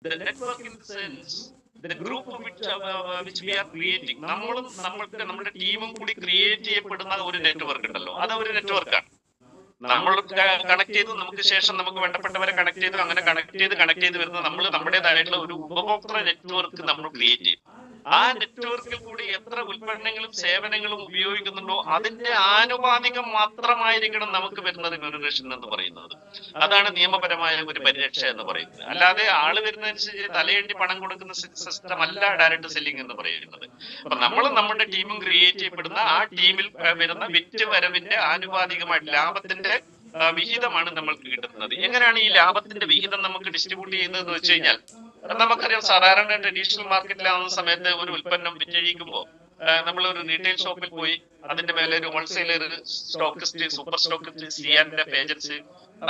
The network in the sense, the group which we are creating, നമ്മുടെ ടീമും കൂടി create ചെയ്യപ്പെടുന്ന ഒരു നെറ്റ്വർക്ക് ഉണ്ടല്ലോ, അത് ഒരു നെറ്റ്വർക്കാണ്. നമ്മൾ കണക്ട് ചെയ്തു, നമുക്ക് ശേഷം നമുക്ക് വേണ്ടപ്പെട്ടവരെ കണക്ട് ചെയ്തു, അങ്ങനെ കണക്ട് ചെയ്ത് വരുന്ന നമ്മൾ നമ്മുടേതായിട്ടുള്ള ഒരു ഉപഭോക്തൃ നെറ്റ്വർക്ക് നമ്മൾ ക്രിയേറ്റ് ചെയ്യും. ആ നെറ്റ്വർക്കിൽ കൂടി എത്ര ഉൽപ്പന്നങ്ങളും സേവനങ്ങളും ഉപയോഗിക്കുന്നുണ്ടോ അതിന്റെ ആനുപാതികം മാത്രമായിരിക്കണം നമുക്ക് വരുന്ന റിമ്യൂണറേഷൻ എന്ന് പറയുന്നത്. അതാണ് നിയമപരമായ ഒരു പരിരക്ഷ എന്ന് പറയുന്നത്. അല്ലാതെ ആള് വരുന്നതനുസരിച്ച് തലയേണ്ടി പണം കൊടുക്കുന്ന സിസ്റ്റം അല്ല ഡയറക്ട് സെല്ലിംഗ് എന്ന് പറയുന്നത്. അപ്പൊ നമ്മൾ നമ്മുടെ ടീമും ക്രിയേറ്റ് ചെയ്യപ്പെടുന്ന ആ ടീമിൽ വരുന്ന വിറ്റ് വരവിന്റെ ആനുപാതികമായിട്ട് ലാഭത്തിന്റെ വിഹിതമാണ് നമ്മൾക്ക് കിട്ടുന്നത്. എങ്ങനെയാണ് ഈ ലാഭത്തിന്റെ വിഹിതം നമുക്ക് ഡിസ്ട്രിബ്യൂട്ട് ചെയ്യുന്നത് വെച്ച് കഴിഞ്ഞാൽ, നമുക്കറിയാം സാധാരണ ട്രഡീഷണൽ മാർക്കറ്റിലാവുന്ന സമയത്ത് ഒരു ഉൽപ്പന്നം വിറ്റഴിക്കുമ്പോൾ നമ്മൾ ഒരു റീറ്റെയിൽ ഷോപ്പിൽ പോയി അതിന്റെ മേലെ ഒരു ഹോൾസെയിലർ, സ്റ്റോക്കിസ്റ്റ്, സൂപ്പർ സ്റ്റോക്കിസ്റ്റ്, സിആറിന്റെ ഏജൻസി,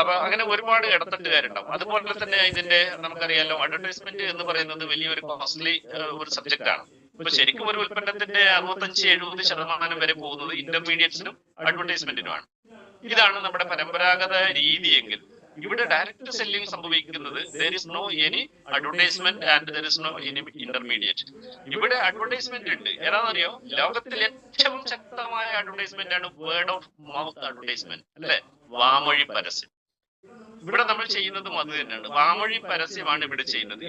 അപ്പൊ അങ്ങനെ ഒരുപാട് ഇടത്തട്ടുകാരുണ്ടാവും. അതുപോലെ തന്നെ ഇതിന്റെ നമുക്കറിയാലോ അഡ്വർടൈസ്മെന്റ് എന്ന് പറയുന്നത് വലിയൊരു കോസ്റ്റ്ലി ഒരു സബ്ജക്റ്റ് ആണ്. ഇപ്പൊ ശരിക്കും ഒരു ഉൽപ്പന്നത്തിന്റെ 65-70% വരെ പോകുന്നത് ഇന്റർമീഡിയറ്റ്സിനും അഡ്വർടൈസ്മെന്റിനുമാണ്. ഇതാണ് നമ്മുടെ പരമ്പരാഗത രീതിയെങ്കിൽ ഇവിടെ ഡയറക്റ്റ് സെല്ലിംഗ് സംഭവിക്കുന്നത് there is no any advertisement and there is no any intermediate. ഇവിടെ അഡ്വർടൈസ്മെന്റ് ഉണ്ട്. ഏതാണെന്നറിയോ? ലോകത്തിൽ ഏറ്റവും ശക്തമായ അഡ്വർടൈസ്മെന്റ് ആണ് വേർഡ് ഓഫ് മൗത്ത് അഡ്വർടൈസ്മെന്റ്, അല്ലെ? വാമൊഴി പരസ്യം. ഇവിടെ നമ്മൾ ചെയ്യുന്നതും അത് തന്നെയാണ്. വാമൊഴി പരസ്യമാണ് ഇവിടെ ചെയ്യുന്നത്.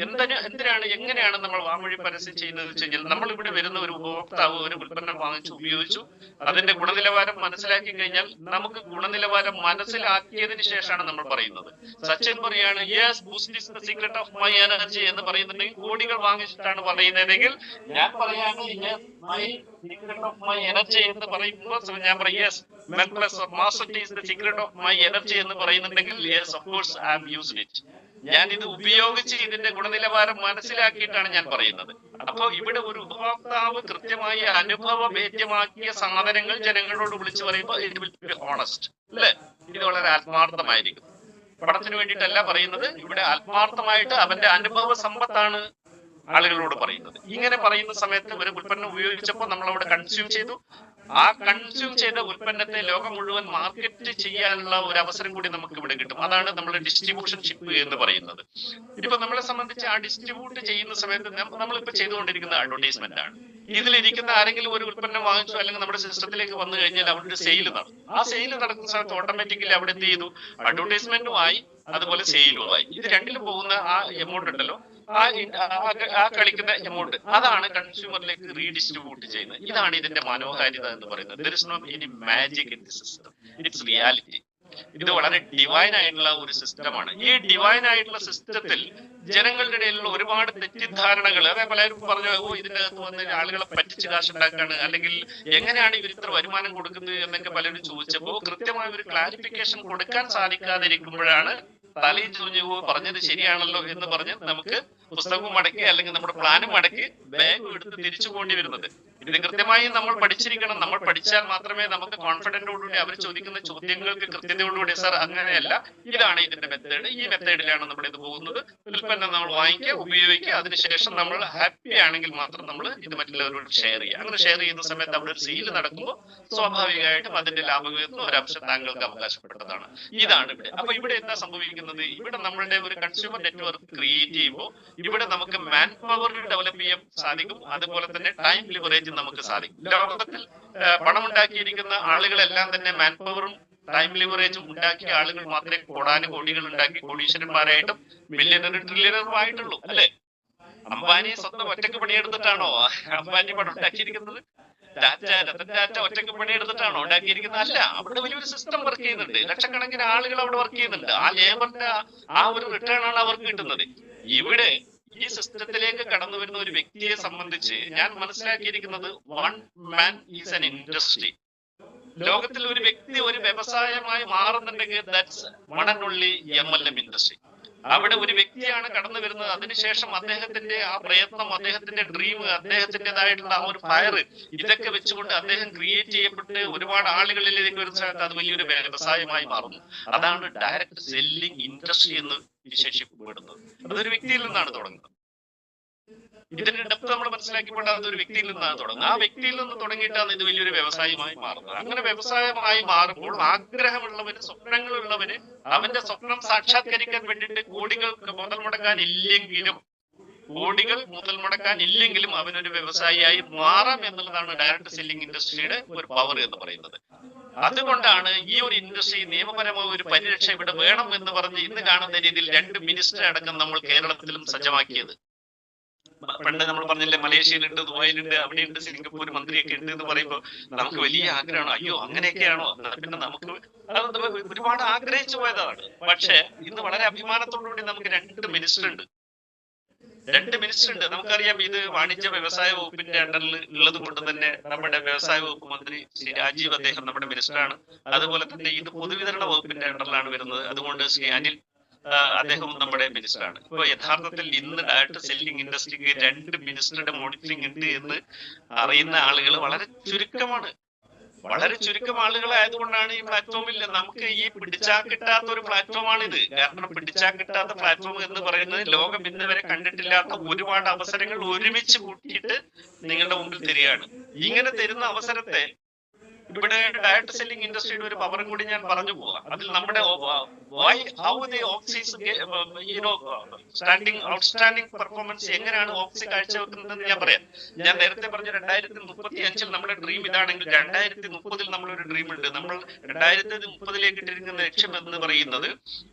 എങ്ങനെയാണ് നമ്മൾ വാമൊഴി പരസ്യം ചെയ്യുന്നത് വെച്ച് കഴിഞ്ഞാൽ, നമ്മൾ ഇവിടെ വരുന്ന ഒരു ഉപഭോക്താവ് ഒരു ഉൽപ്പന്നം വാങ്ങിച്ചു, ഉപയോഗിച്ചു, അതിന്റെ ഗുണനിലവാരം മനസ്സിലാക്കി കഴിഞ്ഞാൽ നമുക്ക് ഗുണനിലവാരം മനസ്സിലാക്കിയതിന് ശേഷമാണ് നമ്മൾ പറയുന്നത്. സച്ചിൻ പറയാണ് yes boost is the secret of my energy എന്ന് പറയുന്നുണ്ടെങ്കിൽ കോടികൾ വാങ്ങിച്ചിട്ടാണ് പറയുന്നതെങ്കിൽ ഞാൻ പറയാണ് my secret of my energy എന്ന് പറയുമ്പോൾ ഞാൻ പറയും yes master is the secret of my energy എന്ന് പറയുന്നുണ്ടെങ്കിൽ yes of course I have used it. ഞാൻ ഇത് ഉപയോഗിച്ച് ഇതിന്റെ ഗുണനിലവാരം മനസ്സിലാക്കിയിട്ടാണ് ഞാൻ പറയുന്നത്. അപ്പൊ ഇവിടെ ഒരു ഉപഭോക്താവ് കൃത്യമായി അനുഭവഭേദ്യമാക്കിയ സാധനങ്ങൾ ജനങ്ങളോട് വിളിച്ചു പറയുമ്പോൾ ഇറ്റ് വിൽ ബി ഹോണസ്റ്റ്, അല്ലെ? ഇത് വളരെ ആത്മാർത്ഥമായിരിക്കും. പണത്തിന് വേണ്ടിയിട്ടല്ല പറയുന്നത്, ഇവിടെ ആത്മാർത്ഥമായിട്ട് അവന്റെ അനുഭവ സമ്പത്താണ് ആളുകളോട് പറയുന്നത്. ഇങ്ങനെ പറയുന്ന സമയത്ത് ഒരു ഉൽപ്പന്നം ഉപയോഗിച്ചപ്പോൾ നമ്മൾ അവിടെ കൺസ്യൂം ചെയ്തു. ആ കൺസ്യൂം ചെയ്ത ഉൽപ്പന്നത്തെ ലോകം മുഴുവൻ മാർക്കറ്റ് ചെയ്യാനുള്ള ഒരു അവസരം കൂടി നമുക്ക് ഇവിടെ കിട്ടും. അതാണ് നമ്മൾ ഡിസ്ട്രിബ്യൂഷൻ ഷിപ്പ് എന്ന് പറയുന്നത്. ഇപ്പൊ നമ്മളെ സംബന്ധിച്ച് ആ ഡിസ്ട്രിബ്യൂട്ട് ചെയ്യുന്ന സമയത്ത് നമ്മളിപ്പോ ചെയ്തുകൊണ്ടിരിക്കുന്ന അഡ്വർടൈസ്മെന്റ് ആണ്. ഇതിലിരിക്കുന്ന ആരെങ്കിലും ഒരു ഉൽപ്പന്നം വാങ്ങിച്ചു അല്ലെങ്കിൽ നമ്മുടെ സിസ്റ്റത്തിലേക്ക് വന്നു കഴിഞ്ഞാൽ അവിടെ ഒരു സെയിൽ നടക്കും. ആ സെയിൽ നടക്കുന്ന സമയത്ത് ഓട്ടോമാറ്റിക്കലി അവിടെ എന്ത് ചെയ്തു? അഡ്വർടൈസ്മെന്റുമായി അതുപോലെ സെയിലുമായി ഇത് രണ്ടിലും പോകുന്ന ആ എമൗണ്ട് ഉണ്ടല്ലോ, ആ കളിക്കുന്ന എമൗണ്ട് അതാണ് കൺസ്യൂമറിലേക്ക് റീഡിസ്ട്രിബ്യൂട്ട് ചെയ്യുന്നത്. ഇതാണ് ഇതിന്റെ മനോഹാരിത എന്ന് പറയുന്നത്. there is no any magic in the system, it's reality. ഇത് വളരെ ഡിവൈൻ ആയിട്ടുള്ള ഒരു സിസ്റ്റമാണ്. ഈ ഡിവൈൻ ആയിട്ടുള്ള സിസ്റ്റത്തിൽ ജനങ്ങളുടെ ഇടയിലുള്ള ഒരുപാട് തെറ്റിദ്ധാരണകൾ, അതെ പലരും പറഞ്ഞു ഇതിന്റെ അകത്ത് വന്ന് ആളുകളെ പറ്റിച്ച് കാശുണ്ടാക്കാണ്, അല്ലെങ്കിൽ എങ്ങനെയാണ് ഇവർ ഇത്ര വരുമാനം കൊടുക്കുന്നത് എന്നൊക്കെ പലരും ചോദിച്ചപ്പോൾ കൃത്യമായ ഒരു ക്ലാരിഫിക്കേഷൻ കൊടുക്കാൻ സാധിക്കാതിരിക്കുമ്പോഴാണ് തലയിൽ ചൊറിഞ്ഞു പറഞ്ഞത് ശരിയാണല്ലോ എന്ന് പറഞ്ഞ് നമുക്ക് പുസ്തകവും മടക്കി അല്ലെങ്കിൽ നമ്മുടെ പ്ലാനും മടക്കി ബാഗ് എടുത്ത് തിരിച്ചു പോകേണ്ടി വരുന്നത്. ഇത് കൃത്യമായി നമ്മൾ പഠിച്ചിരിക്കണം. നമ്മൾ പഠിച്ചാൽ മാത്രമേ നമുക്ക് കോൺഫിഡന്റോടുകൂടി അവർ ചോദിക്കുന്ന ചോദ്യങ്ങൾക്ക് കൃത്യതയോടുകൂടി സാർ അങ്ങനെയല്ല, ഇതാണ് ഇതിന്റെ മെത്തേഡ്, ഈ മെത്തേഡിലാണ് നമ്മൾ ഇത് പോകുന്നത്, ഉൽപ്പന്നം നമ്മൾ വാങ്ങിക്കുക, ഉപയോഗിക്കുക, അതിനുശേഷം നമ്മൾ ഹാപ്പി ആണെങ്കിൽ മാത്രം നമ്മൾ ഇത് മറ്റുള്ളവരോട് ഷെയർ ചെയ്യുക. അങ്ങനെ ഷെയർ ചെയ്യുന്ന സമയത്ത് അവിടെ ഒരു സെയിൽ നടക്കുമ്പോൾ സ്വാഭാവികമായിട്ടും അതിന്റെ ലാഭവിഹിതം ഒരംശം താങ്കൾക്ക് അവകാശപ്പെട്ടതാണ്. ഇതാണ് ഇവിടെ. അപ്പൊ ഇവിടെ എന്താ സംഭവിക്കുന്നത്? ഇവിടെ നമ്മളുടെ ഒരു കൺസ്യൂമർ നെറ്റ്വർക്ക് ക്രിയേറ്റ് ചെയ്യുമ്പോൾ ഇവിടെ നമുക്ക് മാൻ പവർ ഡെവലപ്പ് ചെയ്യാൻ സാധിക്കും, അതുപോലെ തന്നെ ടൈം ലിവറേജ് നമുക്ക് സാധിക്കും. ലോകത്തിൽ പണം ഉണ്ടാക്കിയിരിക്കുന്ന ആളുകളെല്ലാം തന്നെ മാൻ പവറും ടൈം ലിവറേജും ഉണ്ടാക്കിയ ആളുകൾ മാത്രമേ കോടാനുകോടികൾ ഉണ്ടാക്കി കോടീശ്വരന്മാരായിട്ടും മില്യണറും ട്രില്യണറും ആയിട്ടുള്ളൂ, അല്ലെ? അംബാനി സ്വന്തം ഒറ്റക്ക് പണിയെടുത്തിട്ടാണോ അംബാനി പണം ഉണ്ടാക്കിയിരിക്കുന്നത്? രത്തൻ ടാറ്റ ഒറ്റക്ക് പണിയെടുത്തിട്ടാണോ ഉണ്ടാക്കിയിരിക്കുന്നത്? അല്ല, അവിടെ വലിയൊരു സിസ്റ്റം വർക്ക് ചെയ്യുന്നുണ്ട്. ലക്ഷക്കണക്കിന് ആളുകൾ അവിടെ വർക്ക് ചെയ്യുന്നുണ്ട്. ആ ലേബറിന്റെ ആ ഒരു റിട്ടേൺ ആണ് അവർക്ക് കിട്ടുന്നത്. ഇവിടെ ഈ സിസ്റ്റത്തിലേക്ക് കടന്നു വരുന്ന ഒരു വ്യക്തിയെ സംബന്ധിച്ച് ഞാൻ മനസ്സിലാക്കിയിരിക്കുന്നത് one man is an industry. ലോകത്തിൽ ഒരു വ്യക്തി ഒരു വ്യവസായമായി മാറുന്നുണ്ടെങ്കിൽ that's one and only MLM industry. അവിടെ ഒരു വ്യക്തിയാണ് കടന്നു വരുന്നത്. അതിനുശേഷം അദ്ദേഹത്തിന്റെ ആ പ്രയത്നം, അദ്ദേഹത്തിന്റെ ഡ്രീം, അദ്ദേഹത്തിൻ്റെതായിട്ടുള്ള ആ ഒരു ഫയർ, ഇതൊക്കെ വെച്ചുകൊണ്ട് അദ്ദേഹം ക്രിയേറ്റ് ചെയ്യപ്പെട്ട് ഒരുപാട് ആളുകളിലേക്ക് വരുന്ന സമയത്ത് അത് വലിയൊരു വ്യവസായമായി മാറുന്നു. അതാണ് ഡയറക്ട് സെല്ലിംഗ് ഇൻഡസ്ട്രി എന്ന് വിശേഷിക്കപ്പെടുന്നത്. അതൊരു വ്യക്തിയിൽ നിന്നാണ് തുടങ്ങുന്നത്. ഇതിന്റെ ഡെപ്ത് നമ്മൾ മനസ്സിലാക്കിയപ്പോൾ അതൊരു വ്യക്തിയിൽ നിന്നാണ് തുടങ്ങുന്നത്. ആ വ്യക്തിയിൽ നിന്ന് തുടങ്ങിയിട്ടാണ് ഇത് വലിയൊരു വ്യവസായമായി മാറുന്നത്. അങ്ങനെ വ്യവസായമായി മാറുമ്പോൾ ആഗ്രഹമുള്ളവന്, സ്വപ്നങ്ങളുള്ളവന് അവന്റെ സ്വപ്നം സാക്ഷാത്കരിക്കാൻ വേണ്ടിയിട്ട് കോടികൾ മുതൽ മുടക്കാൻ ഇല്ലെങ്കിലും കോടികൾ മുതൽ മുടക്കാൻ ഇല്ലെങ്കിലും അവനൊരു വ്യവസായിയായി മാറാം എന്നുള്ളതാണ് ഡയറക്ട് സെല്ലിംഗ് ഇൻഡസ്ട്രിയുടെ ഒരു പവർ എന്ന് പറയുന്നത്. അതുകൊണ്ടാണ് ഈ ഒരു ഇൻഡസ്ട്രി നിയമപരമായ ഒരു പരിരക്ഷ ഇവിടെ വേണം എന്ന് പറഞ്ഞ് ഇന്ന് കാണുന്ന രീതിയിൽ 2 മിനിസ്റ്റർ അടക്കം നമ്മൾ കേരളത്തിലും സജ്ജമാക്കിയത്. പണ്ട് നമ്മൾ പറഞ്ഞില്ലേ, മലേഷ്യയിലുണ്ട്, ദുബായിലുണ്ട്, അവിടെയുണ്ട്, സിംഗപ്പൂർ മന്ത്രിയൊക്കെ ഉണ്ട് എന്ന് പറയുമ്പോൾ നമുക്ക് വലിയ ആഗ്രഹമാണ്, അയ്യോ അങ്ങനെയൊക്കെയാണോ, പിന്നെ നമുക്ക് അത് ഒരുപാട് ആഗ്രഹിച്ചു പോയതാണ്. പക്ഷെ ഇന്ന് വളരെ അഭിമാനത്തോടുകൂടി നമുക്ക് 2 മിനിസ്റ്റർ ഉണ്ട്. നമുക്കറിയാം, ഇത് വാണിജ്യ വ്യവസായ വകുപ്പിന്റെ അണ്ടറിൽ ഉള്ളത് കൊണ്ട് തന്നെ നമ്മുടെ വ്യവസായ വകുപ്പ് മന്ത്രി ശ്രീ രാജീവ്, അദ്ദേഹം നമ്മുടെ മിനിസ്റ്ററാണ്. അതുപോലെ തന്നെ ഇത് പൊതുവിതരണ വകുപ്പിന്റെ അണ്ടറിലാണ് വരുന്നത്. അതുകൊണ്ട് ശ്രീ അനിൽ, അദ്ദേഹം നമ്മുടെ മിനിസ്റ്ററാണ്. ഇപ്പൊ യഥാർത്ഥത്തിൽ ഇന്ന് ഡയറക്ട് സെല്ലിംഗ് ഇൻഡസ്ട്രിക്ക് 2 മിനിസ്റ്ററുടെ മോണിറ്ററിംഗ് ഉണ്ട് എന്ന് അറിയുന്ന ആളുകൾ വളരെ ചുരുക്കമാണ്. വളരെ ചുരുക്കം ആളുകളായതുകൊണ്ടാണ് ഈ പ്ലാറ്റ്ഫോമിൽ നമുക്ക് ഈ പിടിച്ചാൽ കിട്ടാത്ത ഒരു പ്ലാറ്റ്ഫോമാണിത്. കാരണം പിടിച്ചാൽ കിട്ടാത്ത പ്ലാറ്റ്ഫോം എന്ന് പറയുന്നത് ലോകം ഇന്ന് വരെ കണ്ടിട്ടില്ലാത്ത ഒരുപാട് അവസരങ്ങൾ ഒരുമിച്ച് കൂട്ടിയിട്ട് നിങ്ങളുടെ മുമ്പിൽ തരികയാണ്. ഇങ്ങനെ തരുന്ന അവസരത്തെ ഇവിടെ ഡയറക്ട് സെല്ലിംഗ് ഇൻഡസ്ട്രിയുടെ ഒരു പവറും കൂടി ഞാൻ പറഞ്ഞു പോവാം. അതിൽ നമ്മുടെ ഔട്ട്സ്റ്റാൻഡിംഗ് പെർഫോമൻസ് എങ്ങനെയാണ് ഓക്സി കാഴ്ചവെക്കുന്നതെന്ന് ഞാൻ പറയാം. ഞാൻ നേരത്തെ പറഞ്ഞു 2035 നമ്മുടെ ഡ്രീം ഇതാണെങ്കിൽ 2030 നമ്മളൊരു ഡ്രീം ഉണ്ട്. നമ്മൾ 2030 ഇട്ടിരിക്കുന്ന ലക്ഷ്യം എന്ന് പറയുന്നത്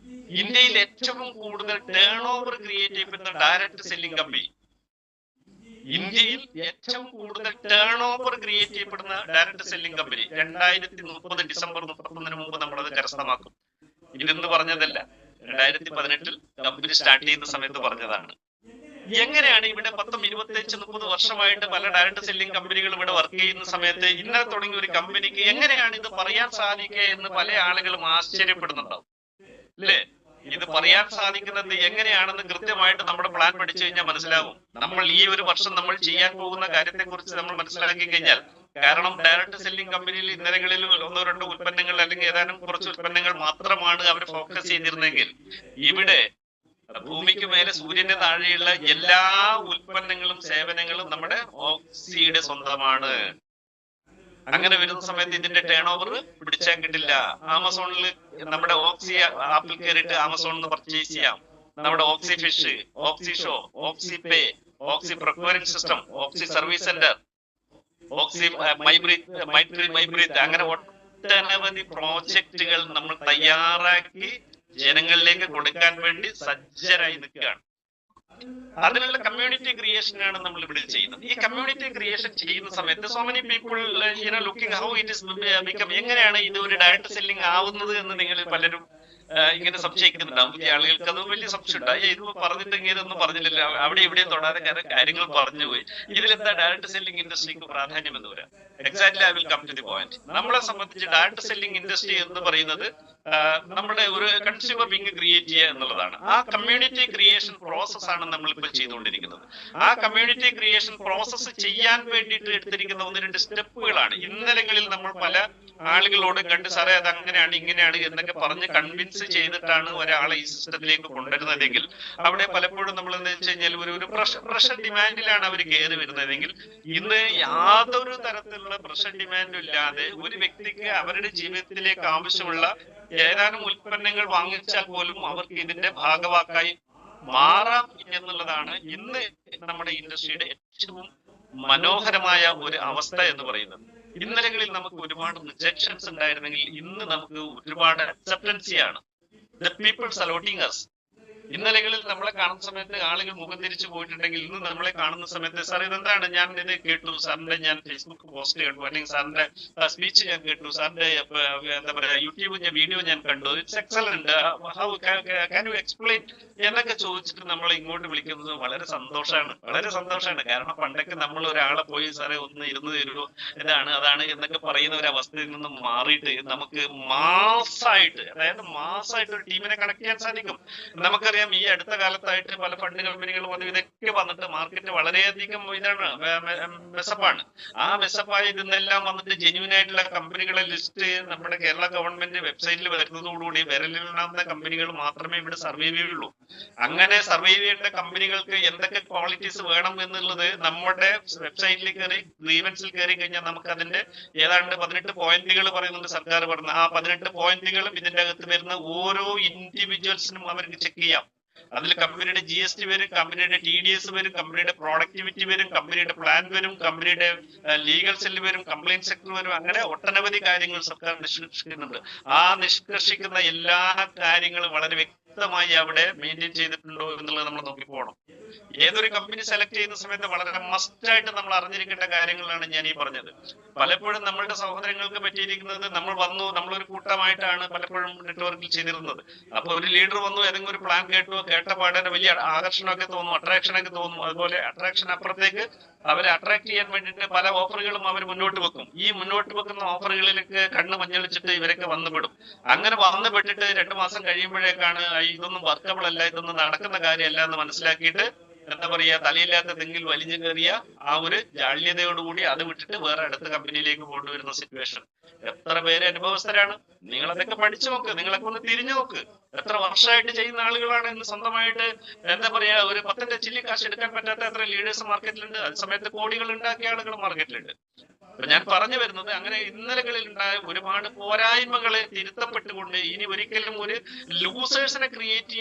ഇന്ത്യയിൽ ഏറ്റവും കൂടുതൽ ടേൺ ഓവർ ക്രിയേറ്റ് ചെയ്യപ്പെടുന്ന ഡയറക്ട് സെല്ലിംഗ് കമ്പനി, ഇന്ത്യയിൽ ഏറ്റവും കൂടുതൽ ടേൺ ഓവർ ക്രിയേറ്റ് ചെയ്യപ്പെടുന്ന ഡയറക്ട് സെല്ലിംഗ് കമ്പനി 2030 ഡിസംബർ 31 മുമ്പ് നമ്മളത് കരസ്ഥമാക്കും. ഇതെന്ന് പറഞ്ഞതല്ല, 2018 കമ്പനി സ്റ്റാർട്ട് ചെയ്യുന്ന സമയത്ത് പറഞ്ഞതാണ്. എങ്ങനെയാണ് ഇവിടെ 10, 25, 30 വർഷമായിട്ട് പല ഡയറക്ട് സെല്ലിംഗ് കമ്പനികൾ ഇവിടെ വർക്ക് ചെയ്യുന്ന സമയത്ത് ഇന്നലെ തുടങ്ങിയ ഒരു കമ്പനിക്ക് എങ്ങനെയാണ് ഇത് പറയാൻ സാധിക്കുക എന്ന് പല ആളുകളും ആശ്ചര്യപ്പെടുന്നുണ്ടാവും, അല്ലേ? ഇത് പറയാൻ സാധിക്കുന്നത് എങ്ങനെയാണെന്ന് കൃത്യമായിട്ട് നമ്മുടെ പ്ലാൻ പഠിച്ചു കഴിഞ്ഞാൽ മനസ്സിലാവും. നമ്മൾ ഈ ഒരു വർഷം നമ്മൾ ചെയ്യാൻ പോകുന്ന കാര്യത്തെ കുറിച്ച് നമ്മൾ മനസ്സിലാക്കി കഴിഞ്ഞാൽ, കാരണം ഡയറക്ട് സെല്ലിംഗ് കമ്പനിയിൽ ഇന്നലകളിൽ 1-2 ഉൽപ്പന്നങ്ങൾ അല്ലെങ്കിൽ ഏതാനും കുറച്ച് ഉൽപ്പന്നങ്ങൾ മാത്രമാണ് അവർ ഫോക്കസ് ചെയ്തിരുന്നെങ്കിൽ, ഇവിടെ ഭൂമിക്ക് മേലെ സൂര്യന്റെ താഴെയുള്ള എല്ലാ ഉൽപ്പന്നങ്ങളും സേവനങ്ങളും നമ്മുടെ ഓക്സിയുടെ സ്വന്തമാണ്. അങ്ങനെ വരുന്ന സമയത്ത് ഇതിന്റെ ടേൺ ഓവർ പിടിച്ചാൽ കിട്ടില്ല. ആമസോണിൽ നമ്മുടെ ഓക്സി ആപ്പിൽ കയറിയിട്ട് ആമസോണിൽ പർച്ചേസ് ചെയ്യാം. നമ്മുടെ ഓക്സി ഫിഷ്, ഓക്സി ഷോ, ഓക്സി പേ, ഓക്സി പ്രൊക്യൂറിംഗ് സിസ്റ്റം, ഓക്സി സർവീസ് സെന്റർ, ഓക്സി മൈബ്രീത്ത്, അങ്ങനെ ഒട്ടനവധി പ്രോജക്റ്റുകൾ നമ്മൾ തയ്യാറാക്കി ജനങ്ങളിലേക്ക് കൊടുക്കാൻ വേണ്ടി സജ്ജരായി നിൽക്കുകയാണ്. അതിനുള്ള കമ്മ്യൂണിറ്റി ക്രിയേഷൻ ആണ് നമ്മൾ ഇവിടെ ചെയ്യുന്നത്. ഈ കമ്മ്യൂണിറ്റി ക്രിയേഷൻ ചെയ്യുന്ന സമയത്ത് so many people looking how it is become, എങ്ങനെയാണ് ഇത് ഒരു ഡയറക്ട് സെല്ലിംഗ് ആവുന്നത് എന്ന് നിങ്ങൾ പലരും ഇങ്ങനെ സംശയിക്കുന്നുണ്ടാവും. പുതിയ ആളുകൾക്ക് അത് വലിയ സംശയമുണ്ട്. ഇത് പറഞ്ഞിട്ടെങ്കിൽ ഇതൊന്നും പറഞ്ഞില്ല, അവിടെ ഇവിടെയും തൊടാതെ കാര്യങ്ങൾ പറഞ്ഞുപോയി, ഇതിലെന്താ ഡയറക്ട് സെല്ലിംഗ് ഇൻഡസ്ട്രിക്ക് പ്രാധാന്യം എന്ന് പറയാം. Exactly I will come to the point. നമ്മളെ സംബന്ധിച്ച് ഡയറക്ട് സെല്ലിംഗ് ഇൻഡസ്ട്രി എന്ന് പറയുന്നത് നമ്മുടെ ഒരു കൺസ്യൂമർ ബിങ് ക്രിയേറ്റ് ചെയ്യുക എന്നുള്ളതാണ്. ആ കമ്മ്യൂണിറ്റി ക്രിയേഷൻ പ്രോസസ് ആണ് നമ്മളിപ്പോൾ ചെയ്തുകൊണ്ടിരിക്കുന്നത്. ആ കമ്മ്യൂണിറ്റി ക്രിയേഷൻ പ്രോസസ്സ് ചെയ്യാൻ വേണ്ടിയിട്ട് എടുത്തിരിക്കുന്ന 1-2 സ്റ്റെപ്പുകളാണ്. ഇന്നലകളിൽ നമ്മൾ പല ആളുകളോട് കണ്ട് സാറേ അത് അങ്ങനെയാണ് ഇങ്ങനെയാണ് എന്നൊക്കെ പറഞ്ഞ് കൺവിൻസ് ചെയ്തിട്ടാണ് ഒരാളെ ഈ സിസ്റ്റത്തിലേക്ക് കൊണ്ടുവരുന്നതെങ്കിൽ, അവിടെ പലപ്പോഴും നമ്മൾ എന്താ വെച്ച് കഴിഞ്ഞാൽ ഒരു പ്രഷർ ഡിമാൻഡിലാണ് അവർ കയറി വരുന്നതെങ്കിൽ, ഇന്ന് യാതൊരു തരത്തിലുള്ള പ്രഷർ ഡിമാൻഡും ഇല്ലാതെ ഒരു വ്യക്തിക്ക് അവരുടെ ജീവിതത്തിലേക്ക് ആവശ്യമുള്ള ഏതാനും ഉൽപ്പന്നങ്ങൾ വാങ്ങിച്ചാൽ പോലും അവർക്ക് ഇതിന്റെ ഭാഗവാക്കായി മാറാം എന്നുള്ളതാണ് ഇന്ന് നമ്മുടെ ഇൻഡസ്ട്രിയുടെ ഏറ്റവും മനോഹരമായ ഒരു അവസ്ഥ എന്ന് പറയുന്നത്. ഇന്നലകളിൽ നമുക്ക് ഒരുപാട് റിജക്ഷൻസ് ഉണ്ടായിരുന്നെങ്കിൽ ഇന്ന് നമുക്ക് ഒരുപാട് അക്സെപ്റ്റൻസിയാണ്. The peoples allotting us. ഇന്നലകളിൽ നമ്മളെ കാണുന്ന സമയത്ത് ആളുകൾ മുഖം തിരിച്ചു പോയിട്ടുണ്ടെങ്കിൽ ഇന്ന് നമ്മളെ കാണുന്ന സമയത്ത് സാർ ഇതെന്താണ്, ഞാൻ ഇത് കേട്ടു, സാറിന്റെ ഞാൻ ഫേസ്ബുക്ക് പോസ്റ്റ് കണ്ടു, അല്ലെങ്കിൽ സാറിന്റെ സ്പീച്ച് ഞാൻ കേട്ടു, സാറിന്റെ എന്താ പറയാ യൂട്യൂബ് വീഡിയോ ഞാൻ കണ്ടു, it's excellent, how can you explain എന്നൊക്കെ ചോദിച്ചിട്ട് നമ്മളെ ഇങ്ങോട്ട് വിളിക്കുന്നത് വളരെ സന്തോഷമാണ്. വളരെ സന്തോഷമാണ്. കാരണം പണ്ടൊക്കെ നമ്മൾ ഒരാളെ പോയി സാറേ ഒന്ന് ഇരുന്ന് തരുമോ, ഇതാണ് അതാണ് എന്നൊക്കെ പറയുന്ന ഒരു അവസ്ഥയിൽ നിന്ന് മാറിയിട്ട് നമുക്ക് മാസമായിട്ട്, അതായത് മാസമായിട്ട് ഒരു ടീമിനെ കണക്ട് ചെയ്യാൻ സാധിക്കും. നമുക്കറിയാം ഈ അടുത്ത കാലത്തായിട്ട് പല ഫണ്ട് കമ്പനികളും അത് ഇതൊക്കെ വന്നിട്ട് മാർക്കറ്റ് വളരെയധികം ഇതാണ്, മെസ്സപ്പാണ്. ആ മെസ്സപ്പായ ഇതെല്ലാം വന്നിട്ട് ജെന്യൂൻ ആയിട്ടുള്ള കമ്പനികളെ ലിസ്റ്റ് നമ്മുടെ കേരള ഗവൺമെന്റ് വെബ്സൈറ്റിൽ വരുന്നതോടുകൂടി വിരലിലെണ്ണാവുന്ന കമ്പനികൾ മാത്രമേ ഇവിടെ സർവൈവ് ചെയ്യുള്ളൂ. അങ്ങനെ സർവൈവ് ചെയ്യേണ്ട കമ്പനികൾക്ക് എന്തൊക്കെ ക്വാളിറ്റീസ് വേണം എന്നുള്ളത് നമ്മുടെ വെബ്സൈറ്റിൽ കയറി ഗ്രീവൻസിൽ കയറി കഴിഞ്ഞാൽ നമുക്ക് അതിന്റെ ഏതാണ്ട് 18 പോയിന്റുകൾ പറയുന്നുണ്ട് സർക്കാർ പറഞ്ഞ. ആ 18 പോയിന്റുകളും ഇതിന്റെ അകത്ത് വരുന്ന ഓരോ ഇൻഡിവിജ്വൽസിനും അവർക്ക് ചെക്ക് ചെയ്യാം. അതിൽ കമ്പനിയുടെ GST വരും, കമ്പനിയുടെ TDS വരും, കമ്പനിയുടെ പ്രോഡക്ടിവിറ്റി വരും, കമ്പനിയുടെ പ്ലാൻ വരും, കമ്പനിയുടെ ലീഗൽ സെല്ല് വരും, കംപ്ലൈന്റ് സെക്ടർ വരും. അങ്ങനെ ഒട്ടനവധി കാര്യങ്ങൾ സർക്കാർ നിഷ്കർഷിക്കുന്നുണ്ട്. ആ നിഷ്കർഷിക്കുന്ന എല്ലാ കാര്യങ്ങളും വളരെ വ്യക്തമായി അവിടെ മെയിൻറ്റെയിൻ ചെയ്തിട്ടുണ്ടോ എന്നുള്ളത് നമ്മൾ നോക്കി പോകണം. ഏതൊരു കമ്പനി സെലക്ട് ചെയ്യുന്ന സമയത്ത് വളരെ മസ്റ്റായിട്ട് നമ്മൾ അറിഞ്ഞിരിക്കേണ്ട കാര്യങ്ങളാണ് ഞാൻ ഈ പറഞ്ഞത്. പലപ്പോഴും നമ്മളുടെ സഹോദരങ്ങൾക്ക് പറ്റിയിരിക്കുന്നത്, നമ്മളൊരു കൂട്ടമായിട്ടാണ് പലപ്പോഴും നെറ്റ്വർക്കിൽ ചെയ്തിരുന്നത്. അപ്പൊ ഒരു ലീഡർ വന്നു, ഏതെങ്കിലും ഒരു പ്ലാൻ കേട്ട പാടാൻ വലിയ ആകർഷണമൊക്കെ തോന്നും, അട്രാക്ഷനൊക്കെ തോന്നും. അതുപോലെ അട്രാക്ഷൻ അപ്പുറത്തേക്ക് അവരെ അട്രാക്ട് ചെയ്യാൻ വേണ്ടിയിട്ട് പല ഓഫറുകളും അവർ മുന്നോട്ട് വെക്കും. ഈ മുന്നോട്ട് വെക്കുന്ന ഓഫറുകളിലേക്ക് കണ്ണ് മഞ്ഞളിച്ചിട്ട് ഇവരൊക്കെ വന്നുപെടും. അങ്ങനെ വന്നുപെട്ടിട്ട് 2 മാസം കഴിയുമ്പോഴേക്കാണ് ഇതൊന്നും വർക്കബിൾ അല്ല, ഇതൊന്നും നടക്കുന്ന കാര്യമല്ല എന്ന് മനസ്സിലാക്കിയിട്ട് എന്താ പറയാ, തലയില്ലാത്ത തെങ്ങിൽ വലിഞ്ഞു കയറിയ ആ ഒരു ജാള്യതയോടുകൂടി അത് വിട്ടിട്ട് വേറെ അടുത്ത കമ്പനിയിലേക്ക് കൊണ്ടുവരുന്ന സിറ്റുവേഷൻ എത്ര പേര് അനുഭവസ്ഥരാണ്. നിങ്ങൾ അതൊക്കെ പഠിച്ചു നോക്ക്, നിങ്ങളൊക്കെ ഒന്ന് തിരിഞ്ഞു നോക്ക്. എത്ര വർഷമായിട്ട് ചെയ്യുന്ന ആളുകളാണ് ഇന്ന് സ്വന്തമായിട്ട് എന്താ പറയാ ഒരു 10 ചില്ലി കാശ് എടുക്കാൻ പറ്റാത്ത എത്ര ലീഡേഴ്സ് മാർക്കറ്റിലുണ്ട്. അതേ സമയത്ത് കോടികൾ ഉണ്ടാക്കിയ ആളുകൾ മാർക്കറ്റിലുണ്ട്. അപ്പൊ ഞാൻ പറഞ്ഞു വരുന്നത്, അങ്ങനെ ഇന്നലകളിൽ ഉണ്ടായ ഒരുപാട് പോരായ്മകളെ തിരുത്തപ്പെട്ടുകൊണ്ട് ഇനി ഒരിക്കലും ഒരു ലൂസേഴ്സിനെ ക്രിയേറ്റ്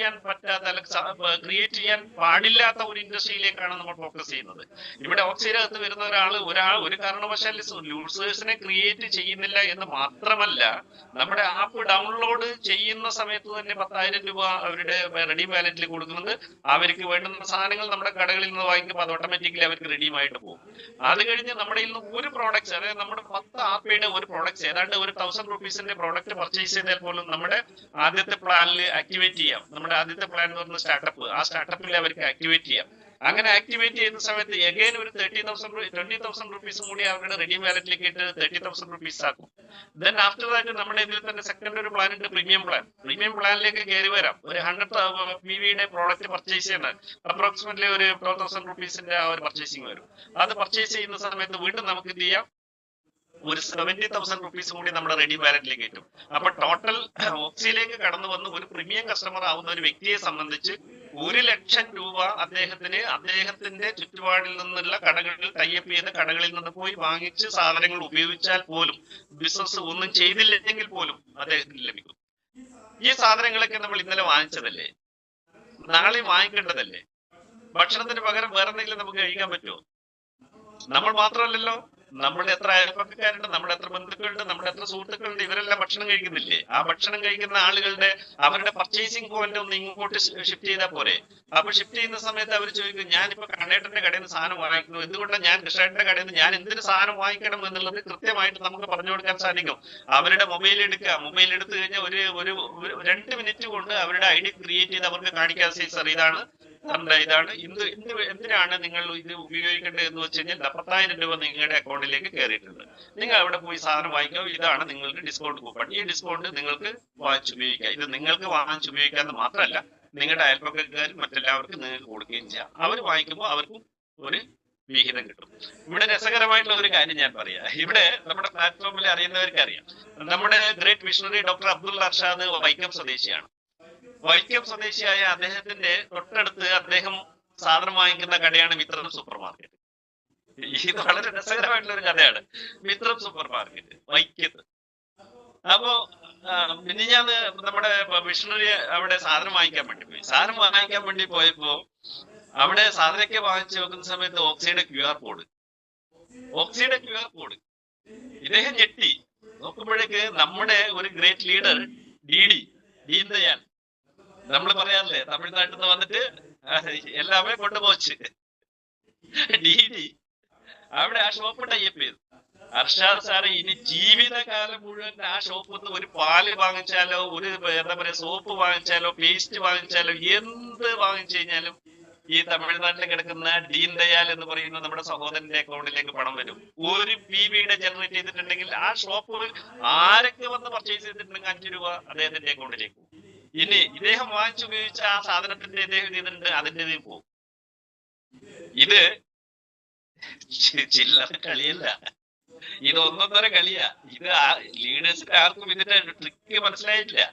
ചെയ്യാൻ പാടില്ലാത്ത ഒരു ഇൻഡസ്ട്രിയിലേക്കാണ് നമ്മൾ ഫോക്കസ് ചെയ്യുന്നത്. ഇവിടെ ഓക്സിജനകത്ത് വരുന്ന ഒരു കാരണവശാലും ലൂസേഴ്സിനെ ക്രിയേറ്റ് ചെയ്യുന്നില്ല എന്ന് മാത്രമല്ല, നമ്മുടെ ആപ്പ് ഡൗൺലോഡ് ചെയ്യുന്ന സമയത്ത് തന്നെ 10,000 രൂപ അവരുടെ റെഡി വാലറ്റിൽ കൊടുക്കുന്നത്. അവർക്ക് വേണ്ടുന്ന സാധനങ്ങൾ നമ്മുടെ കടകളിൽ നിന്ന് വാങ്ങിക്കുമ്പോൾ അത് ഓട്ടോമാറ്റിക്കലി അവർക്ക് റെഡിയുമായിട്ട് പോകും. അത് കഴിഞ്ഞ് നമ്മുടെ ഇന്ന് ഒരു പ്രോഡക്റ്റ്, അതായത് നമ്മുടെ 10 ആപ്പയുടെ ഒരു പ്രോഡക്റ്റ്, ഏതാണ്ട് ഒരു 1000 റുപ്പീസിന്റെ പ്രോഡക്റ്റ് പർച്ചേസ് ചെയ്താൽ പോലും നമ്മുടെ ആദ്യത്തെ പ്ലാനിൽ ആക്ടിവേറ്റ് ചെയ്യാം. നമ്മുടെ ആദ്യത്തെ പ്ലാൻ എന്ന് പറയുന്ന സ്റ്റാർട്ടപ്പ്, ആ സ്റ്റാർട്ടപ്പിൽ അവർക്ക് ആക്ടിവേറ്റ് ചെയ്യാം. അങ്ങനെ ആക്ടിവേറ്റ് ചെയ്യുന്ന സമയത്ത് എഗൈൻ ഒരു 20,000 റുപ്പീസും കൂടി അവരുടെ റെഡി വാലറ്റിലേക്ക് ഇട്ട് 30,000 റുപ്പീസ് ആക്കും. ദെൻ ആഫ്റ്റർ ദാറ്റ് നമ്മുടെ ഇതിൽ തന്നെ സെക്കൻഡ് ഒരു പ്ലാൻ ഉണ്ട്, പ്രീമിയം പ്ലാനിലേക്ക് കയറി വരാം. ഒരു 100 PVയുടെ പ്രോഡക്റ്റ് പർച്ചേസ് ചെയ്യുന്ന അപ്രോക്സിമറ്റ്ലി ഒരു 12,000 റുപ്പീസിന്റെ ആ ഒരു പർച്ചേസിങ് വരും. അത് പർച്ചേസ് ചെയ്യുന്ന സമയത്ത് വീണ്ടും നമുക്ക് എന്ത് ചെയ്യാം, ഒരു 70,000 റുപ്പീസ് കൂടി നമ്മുടെ റെഡി വാലറ്റിലേക്ക് കിട്ടും. അപ്പൊ ടോട്ടൽ ഓക്സിയിലേക്ക് കടന്നു വന്ന് ഒരു പ്രീമിയം കസ്റ്റമർ ആവുന്ന ഒരു വ്യക്തിയെ സംബന്ധിച്ച് 1,00,000 രൂപ അദ്ദേഹത്തിന്റെ ചുറ്റുപാടിൽ നിന്നുള്ള കടകളിൽ ടൈപ്പ് ചെയ്ത കടകളിൽ നിന്ന് പോയി വാങ്ങിച്ച് സാധനങ്ങൾ ഉപയോഗിച്ചാൽ പോലും, ബിസിനസ് ഒന്നും ചെയ്തില്ലെങ്കിൽ പോലും അദ്ദേഹത്തിന് ലഭിക്കും. ഈ സാധനങ്ങളൊക്കെ നമ്മൾ ഇന്നലെ വാങ്ങിച്ചതല്ലേ, നാളെ വാങ്ങിക്കേണ്ടതല്ലേ? ഭക്ഷണത്തിന് പകരം വേറെ എന്തെങ്കിലും നമുക്ക് കഴിക്കാൻ പറ്റുമോ? നമ്മൾ മാത്രമല്ലല്ലോ, നമ്മുടെ എത്ര അയൽപ്പക്കാരുണ്ട്, നമ്മുടെ എത്ര ബന്ധുക്കളുണ്ട്, നമ്മുടെ എത്ര സുഹൃത്തുക്കളുണ്ട്, ഇവരെല്ലാം ഭക്ഷണം കഴിക്കുന്നില്ലേ? ആ ഭക്ഷണം കഴിക്കുന്ന അവരുടെ പർച്ചേസിംഗ് പോയിന്റ് ഒന്ന് ഇങ്ങോട്ട് ഷിഫ്റ്റ് ചെയ്താൽ പോരെ? അപ്പൊ ഷിഫ്റ്റ് ചെയ്യുന്ന സമയത്ത് അവർ ചോദിക്കും, ഞാനിപ്പോ കണ്ണേട്ടന്റെ കടയിൽ നിന്ന് സാധനം വാങ്ങിക്കുന്നു, എന്തുകൊണ്ടാണ് ഞാൻ കൃഷ്ണേട്ടന്റെ കടയിൽ നിന്ന് ഞാൻ എന്തിന് സാധനം വാങ്ങിക്കണം എന്നുള്ളത് കൃത്യമായിട്ട് നമുക്ക് പറഞ്ഞു കൊടുക്കാൻ സാധിക്കും. അവരുടെ മൊബൈൽ എടുത്തു കഴിഞ്ഞാൽ ഒരു 2 മിനിറ്റ് കൊണ്ട് അവരുടെ ID ക്രിയേറ്റ് ചെയ്ത് അവർക്ക് കാണിക്കാൻ സാർ, ഇതാണ് എന്തിനാണ് നിങ്ങൾ ഇത് ഉപയോഗിക്കേണ്ടത് എന്ന് വെച്ച് കഴിഞ്ഞാൽ 10,000 രൂപ നിങ്ങളുടെ അക്കൗണ്ടിലേക്ക് കയറിയിട്ടുണ്ട്. നിങ്ങൾ അവിടെ പോയി സാധനം വാങ്ങിക്കുക, ഇതാണ് നിങ്ങളുടെ ഡിസ്കൗണ്ട് കൂപ്പൺ, ഈ ഡിസ്കൗണ്ട് നിങ്ങൾക്ക് വാങ്ങിച്ചുപയോഗിക്കാം. ഇത് നിങ്ങൾക്ക് വാങ്ങിച്ചുപയോഗിക്കാന്ന് മാത്രമല്ല, നിങ്ങളുടെ അയൽപ്പക്കാരും മറ്റെല്ലാവർക്കും നിങ്ങൾക്ക് കൊടുക്കുകയും ചെയ്യാം. അവർ വാങ്ങിക്കുമ്പോൾ അവർക്കും ഒരു വിഹിതം കിട്ടും. ഇവിടെ രസകരമായിട്ടുള്ള ഒരു കാര്യം ഞാൻ പറയാം. ഇവിടെ നമ്മുടെ പ്ലാറ്റ്ഫോമിൽ അറിയുന്നവർക്ക് അറിയാം, നമ്മുടെ great visionary doctor Abdul Arshad Vaikom സ്വദേശിയാണ്. വൈക്കം സ്വദേശിയായ അദ്ദേഹത്തിന്റെ തൊട്ടടുത്ത് അദ്ദേഹം സാധനം വാങ്ങിക്കുന്ന കടയാണ് മിത്രം സൂപ്പർ മാർക്കറ്റ്. ഇത് വളരെ രസകരമായിട്ടുള്ള ഒരു കഥയാണ്. മിത്രം സൂപ്പർ മാർക്കറ്റ് വൈക്കത്ത്. അപ്പോ പിന്നെ ഞാൻ നമ്മുടെ മിഷണറി അവിടെ സാധനം വാങ്ങിക്കാൻ വേണ്ടി പോയപ്പോ അവിടെ സാധനമൊക്കെ വാങ്ങിച്ചു വെക്കുന്ന സമയത്ത് ഓക്സിയുടെ QR കോഡ് ഇദ്ദേഹം ഞെട്ടി നോക്കുമ്പോഴേക്ക് നമ്മുടെ ഒരു ഗ്രേറ്റ് ലീഡർ ദീൻ ദയാൽ, നമ്മൾ പറയാറില്ലേ തമിഴ്നാട്ടിൽ നിന്ന് വന്നിട്ട് എല്ലാവരും കൊണ്ടുപോച്ച് DD അവിടെ ആ ഷോപ്പ് ടൈപ്പ് ചെയ്തു. അർഷാദ് സാറ് ഇനി ജീവിതകാലം മുഴുവൻ ആ ഷോപ്പിൽ നിന്ന് ഒരു പാല് വാങ്ങിച്ചാലോ, ഒരു എന്താ പറയാ സോപ്പ് വാങ്ങിച്ചാലോ, പേസ്റ്റ് വാങ്ങിച്ചാലോ, എന്ത് വാങ്ങിച്ചു കഴിഞ്ഞാലും ഈ തമിഴ്നാട്ടിൽ കിടക്കുന്ന ദീൻ ദയാൽ എന്ന് പറയുന്ന നമ്മുടെ സഹോദരന്റെ അക്കൗണ്ടിലേക്ക് പണം വരും. ഒരു PVയുടെ ജനറേറ്റ് ചെയ്തിട്ടുണ്ടെങ്കിൽ ആ ഷോപ്പ് ആരൊക്കെ വന്ന് പർച്ചേസ് ചെയ്തിട്ടുണ്ടെങ്കിൽ 5 രൂപ അദ്ദേഹത്തിന്റെ അക്കൗണ്ടിലേക്ക് പോകും. ഇനി ഇദ്ദേഹം വാങ്ങിച്ചുപയോഗിച്ച ആ സാധനത്തിന്റെ ഇദ്ദേഹം ചെയ്തിട്ടുണ്ട്, അതിന്റെ പോകും. ഇത് ചില്ലറ കളിയല്ല, ഇത് ഒന്നൊന്നര കളിയാ. ഇത് ലീഡേഴ്സിന് ആർക്കും ഇതിന്റെ ട്രിക്ക് മനസ്സിലായിട്ടില്ല.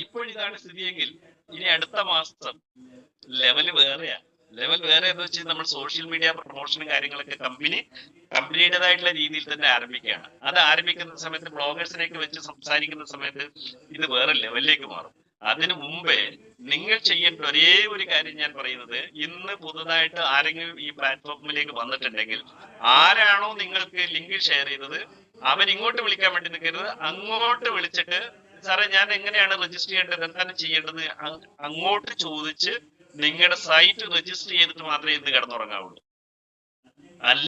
ഇപ്പോഴിതാണ് സ്ഥിതിയെങ്കിൽ ഇനി അടുത്ത മാസം ലെവൽ വേറെ എന്ന് വെച്ചാൽ നമ്മൾ സോഷ്യൽ മീഡിയ പ്രൊമോഷനും കാര്യങ്ങളൊക്കെ കമ്പനിയുടേതായിട്ടുള്ള രീതിയിൽ തന്നെ ആരംഭിക്കുകയാണ്. അത് ആരംഭിക്കുന്ന സമയത്ത് ബ്ലോഗേഴ്സിനെയൊക്കെ വെച്ച് സംസാരിക്കുന്ന സമയത്ത് ഇത് വേറെ ലെവലിലേക്ക് മാറും. അതിനു മുമ്പേ നിങ്ങൾ ചെയ്യേണ്ട ഒരേ ഒരു കാര്യം ഞാൻ പറയുന്നത്, ഇന്ന് പുതുതായിട്ട് ആരെങ്കിലും ഈ പ്ലാറ്റ്ഫോമിലേക്ക് വന്നിട്ടുണ്ടെങ്കിൽ ആരാണോ നിങ്ങൾക്ക് ലിങ്ക് ഷെയർ ചെയ്തത് അവരിങ്ങോട്ട് വിളിക്കാൻ വേണ്ടി നിൽക്കരുത്. അങ്ങോട്ട് വിളിച്ചിട്ട് സാറേ ഞാൻ എങ്ങനെയാണ് രജിസ്റ്റർ ചെയ്യേണ്ടത്, എന്താണ് ചെയ്യേണ്ടത് അങ്ങോട്ട് ചോദിച്ച് നിങ്ങളുടെ സൈറ്റ് രജിസ്റ്റർ ചെയ്തിട്ട് മാത്രമേ ഇന്ന് കിടന്നുറങ്ങാവുള്ളൂ.